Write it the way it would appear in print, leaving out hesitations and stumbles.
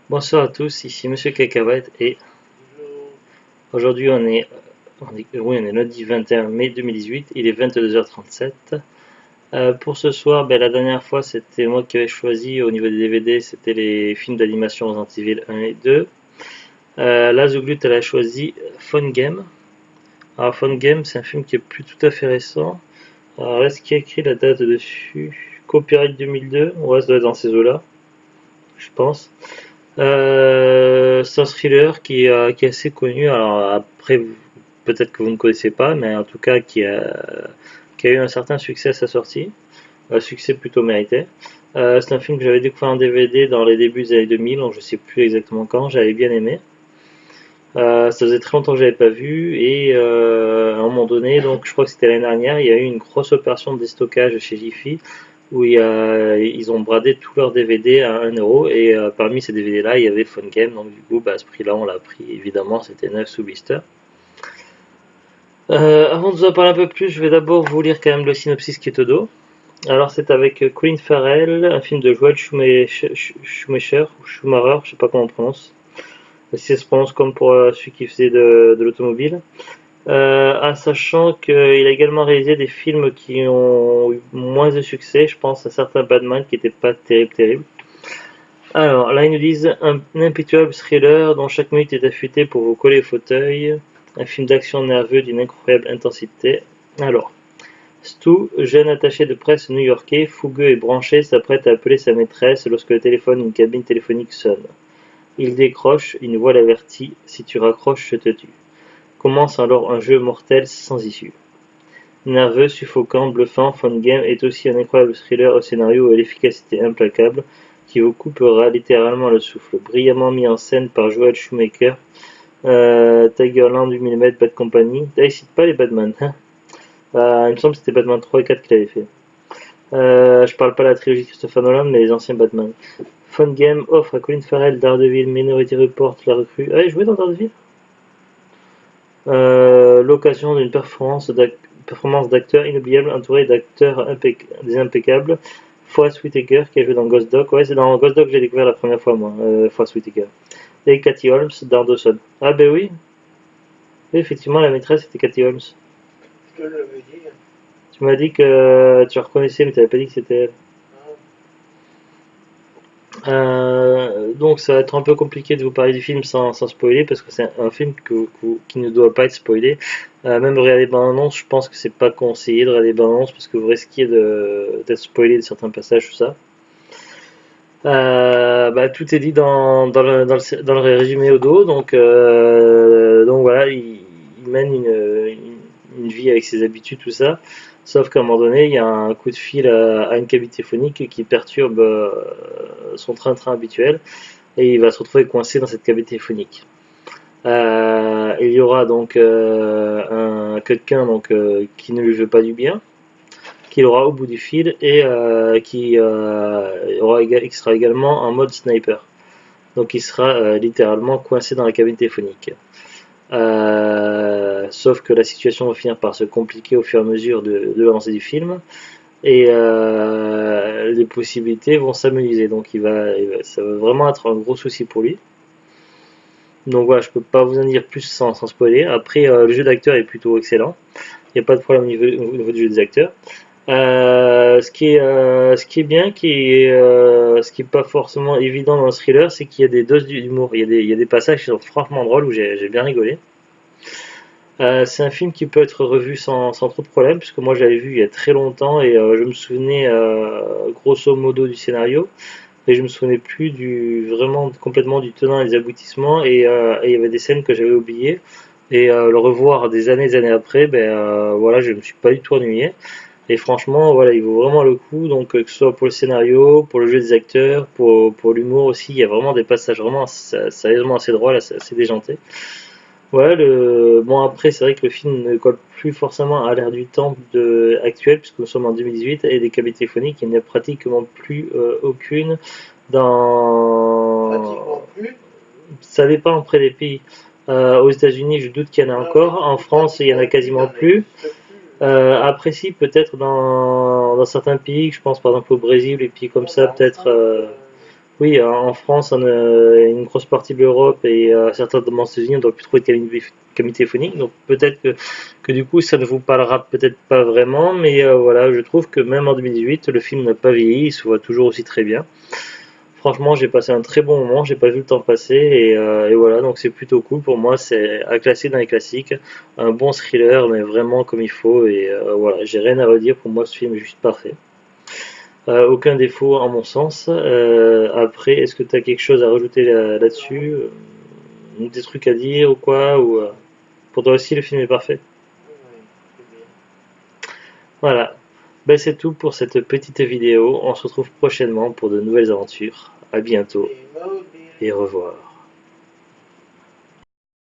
Bonsoir à tous, ici Monsieur Cacahuète et aujourd'hui oui, on est lundi 21 mai 2018, il est 22h37. Pour ce soir, la dernière fois c'était moi qui avais choisi au niveau des DVD, c'était les films d'animation Resident Evil 1 et 2. Là Zouglut elle a choisi Phone Game. Alors Phone Game c'est un film qui est plus tout à fait récent. Alors là ce qui a écrit la date dessus, copyright 2002, ouais ça doit être dans ces eaux-là, je pense. C'est un thriller qui est assez connu. Alors après, peut-être que vous ne connaissez pas, mais en tout cas qui a eu un certain succès à sa sortie. Un succès plutôt mérité. C'est un film que j'avais découvert en DVD dans les débuts des années 2000, donc je sais plus exactement quand. J'avais bien aimé. Ça faisait très longtemps que j'avais pas vu et à un moment donné, donc je crois que c'était l'année dernière, il y a eu une grosse opération de déstockage chez Jiffy où ils ont bradé tous leurs DVD à 1 € et parmi ces DVD là il y avait Phone Game, donc du coup à ce prix là on l'a pris évidemment, c'était 9 sous blister. Avant de vous en parler un peu plus, je vais d'abord vous lire quand même le synopsis qui est au dos. Alors c'est avec Colin Farrell, un film de Joel Schumacher, ou Schumacher, je sais pas comment on prononce, si ça se prononce comme pour celui qui faisait de l'automobile. Sachant qu'il a également réalisé des films qui ont eu moins de succès, je pense à certains Batman qui n'étaient pas terribles. Alors là ils nous disent un impitoyable thriller dont chaque minute est affûtée pour vous coller au fauteuil, un film d'action nerveux d'une incroyable intensité. Alors, Stu, jeune attaché de presse new-yorkais, fougueux et branché, s'apprête à appeler sa maîtresse lorsque le téléphone d'une cabine téléphonique sonne. Il décroche, une voix l'avertit, si tu raccroches je te tue. Commence alors un jeu mortel sans issue. Nerveux, suffocant, bluffant, Phone Game est aussi un incroyable thriller au scénario et l'efficacité implacable qui vous coupera littéralement le souffle. Brillamment mis en scène par Joel Schumacher, Tigerland 8 mm, Bad Company. Là, il cite pas les Batman. Hein. Il me semble que c'était Batman 3 et 4 qu'il avait fait. Je parle pas de la trilogie de Christopher Nolan, mais les anciens Batman. Phone Game offre à Colin Farrell, Daredevil, Minority Report, la recrue. Ah, il jouait dans Daredevil. L'occasion d'une performance d'acteur inoubliable entouré d'acteurs impeccables. Forest Whitaker qui a joué dans Ghost Dog. Ouais, c'est dans Ghost Dog que j'ai découvert la première fois, moi, Forest Whitaker. Et Cathy Holmes dans Dawson. Ah, ben oui. Oui, effectivement, la maîtresse était Cathy Holmes. Je te l'avais dit. Tu m'as dit que tu reconnaissais, mais tu n'avais pas dit que c'était elle. Donc ça va être un peu compliqué de vous parler du film sans spoiler parce que c'est un film qui ne doit pas être spoilé. Même regarder les bandes annonces, je pense que c'est pas conseillé de regarder les bandes annonces parce que vous risquez d'être spoilé de certains passages, tout ça. Tout est dit dans le résumé au dos, donc voilà, il mène une vie avec ses habitudes, tout ça. Sauf qu'à un moment donné, il y a un coup de fil à une cabine téléphonique qui perturbe son train-train habituel et il va se retrouver coincé dans cette cabine téléphonique. Il y aura donc quelqu'un qui ne lui veut pas du bien, qu'il aura au bout du fil et qui sera également en mode sniper. Donc il sera littéralement coincé dans la cabine téléphonique. Sauf que la situation va finir par se compliquer au fur et à mesure de l'avancée du film et les possibilités vont s'amenuiser. Donc ça va vraiment être un gros souci pour lui. Donc voilà, je peux pas vous en dire plus sans spoiler. Après, le jeu d'acteur est plutôt excellent. Il n'y a pas de problème au niveau du jeu des acteurs. Ce qui est bien, ce qui est pas forcément évident dans le thriller, c'est qu'il y a des doses d'humour. Il y a des passages qui sont franchement drôles où j'ai bien rigolé. C'est un film qui peut être revu sans trop de problème, puisque moi j'avais vu il y a très longtemps et je me souvenais grosso modo du scénario, mais je me souvenais plus vraiment complètement du tenant et des aboutissements, et il y avait des scènes que j'avais oubliées, et le revoir des années après, voilà, je me suis pas du tout ennuyé. Et franchement, voilà, il vaut vraiment le coup. Donc, que ce soit pour le scénario, pour le jeu des acteurs, pour l'humour aussi, il y a vraiment des passages vraiment sérieusement assez drôles, assez déjantés. Ouais, bon après, c'est vrai que le film ne colle plus forcément à l'ère du temps actuel, puisque nous sommes en 2018, et des cabines téléphoniques, il n'y a pratiquement plus aucune dans... Pratiquement plus. Ça dépend après des pays. Aux États-Unis, je doute qu'il y en a Ah oui, encore. En France, il y en a pratiquement plus, quasiment ça plus. n'existe plus. Après, si, peut-être dans certains pays, je pense par exemple au Brésil et puis comme Même ça, en peut-être France. Oui, en France, une grosse partie de l'Europe et certains dans les États-Unis, on ne doit plus trouver de cabine téléphonique. Donc peut-être que du coup, ça ne vous parlera peut-être pas vraiment, mais voilà, je trouve que même en 2018, le film n'a pas vieilli, il se voit toujours aussi très bien. Franchement, j'ai passé un très bon moment, j'ai pas vu le temps passer et voilà, donc c'est plutôt cool pour moi, c'est à classer dans les classiques, un bon thriller, mais vraiment comme il faut et voilà, j'ai rien à redire, pour moi ce film est juste parfait. Aucun défaut en mon sens. Après, est-ce que tu as quelque chose à rajouter là-dessus? Des trucs à dire ou quoi? Pour toi aussi, le film est parfait. Oui, c'est bien. Voilà. Ben, c'est tout pour cette petite vidéo. On se retrouve prochainement pour de nouvelles aventures. À bientôt Des mots, des et au revoir.